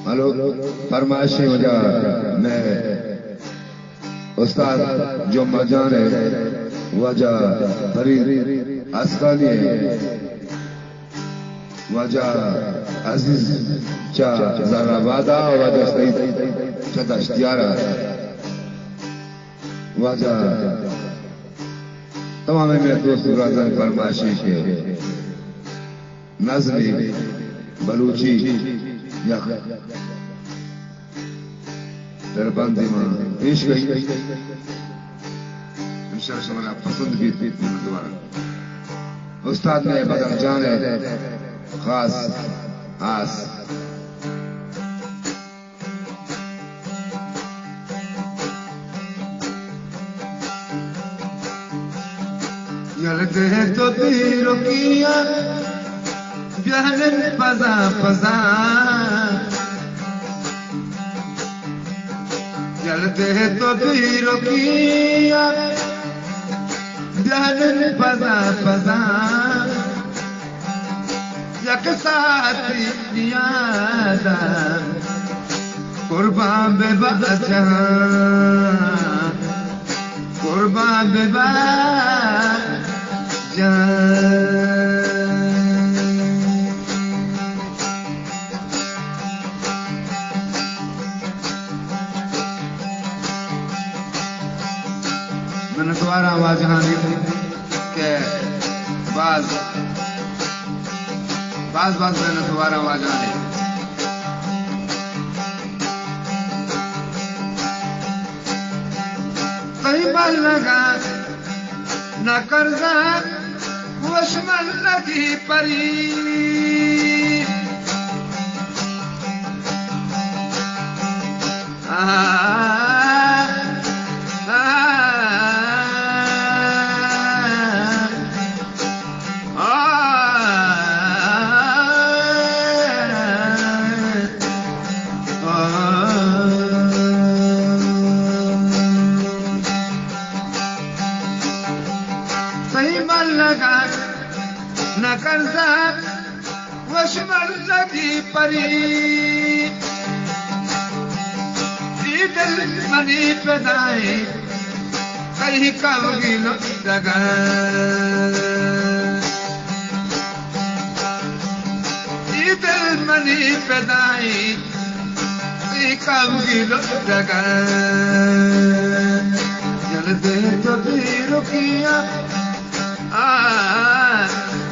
hello फरमाइशी हो जा मैं उस्ताद जो मजान है वजह फरीद अस्कानी वजह अजीज चा जराबादा वजह सईद चा दश्तियारा वजह तमाम मेरे दोस्त ब्रदर फरमाइशी के नज़मी बलूची या दरबंदी में पेश गई इंशाअल्लाह समाना पसंद भी दोबारा उस्ताद ने बदल जान है खास आस यलते तो तीरों किया जहन पजा पजा जलते तो तीरों किया जहन पजा पजा यक साथी नियादा कुर्बान बेबजा कुर्बान बेबजा मैंने दोबारा आवाज यहाँ दी के बाज मैंने दोबारा आवाज यहाँ दी कहीं बाल लगा न कर्जा वशमन लगी परी न कर्जा वशमल लगी परी दिल मनी पैदाए कहीं कब गिलो जगह दिल मनी पैदाए कहीं कब गिलो जगह जलते तो तीरों किया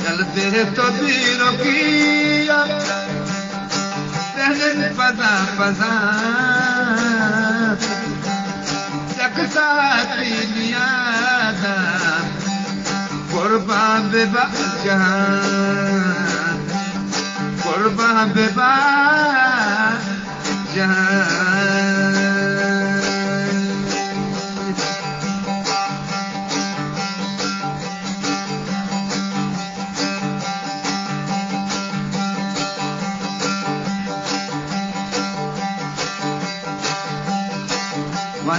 जलते तो तीरों किया सहन पजा पजा यक साथी नियादा कुर्बान बेबजा कुर्बान बेबजा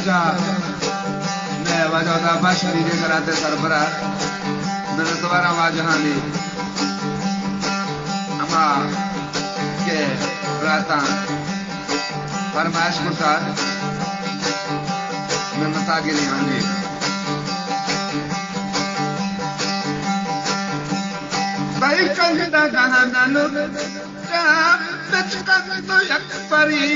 मैं वजह बशरी जे कराते सरबरा मैंने दोबारा वजह ली अमा के राता फरमाइश को साथ मैं मसागिर यहाँ ली भाई कहता कहाँ नानो बचकन तो यक परी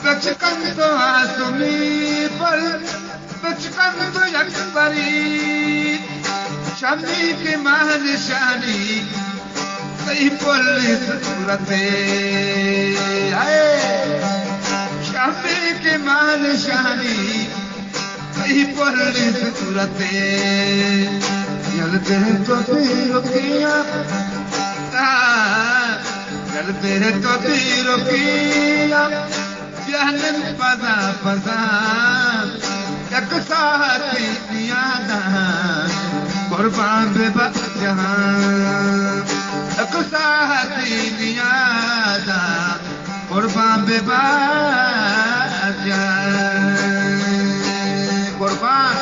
बचकन तो आसमी पर बचकन तो यकबरी शमी के मान शानी कई पुलिस सूरते शमी के मान शानी कई पुलिस सूरते जलते तो तीरों किया जलते तो तीरों किया जहन पजा पजा यक साथी नियादा कुर्बान बेबजा यक साथी नियादा कुर्बान बेबजा कुर्बान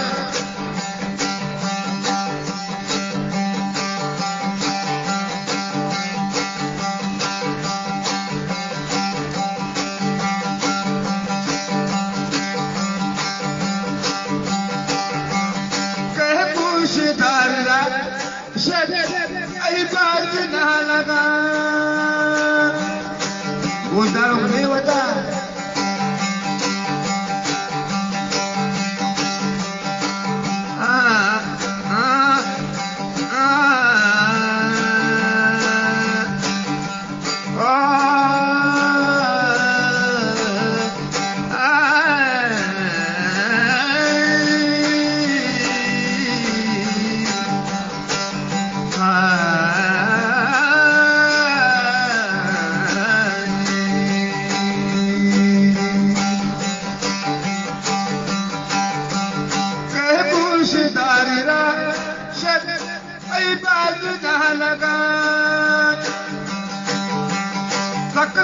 आई बात ना लगा वो दारू नहीं होता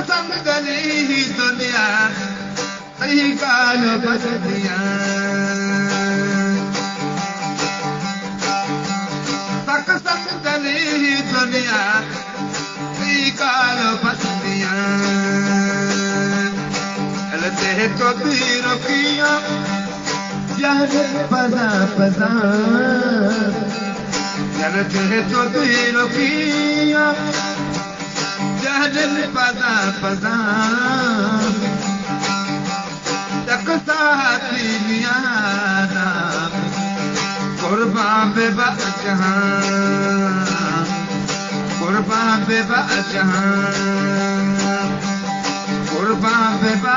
संग गली ही दुनिया सही काल बस दिया तक संग गली ही दुनिया सही काल बस दिया अलते तो तीर किया याद पदा पदा अलते तो तीर किया जहल पदा पदा तक साथी नियाना कुर्बान बेबा जहां कुर्बान बेबा जहां कुर्बान बेबा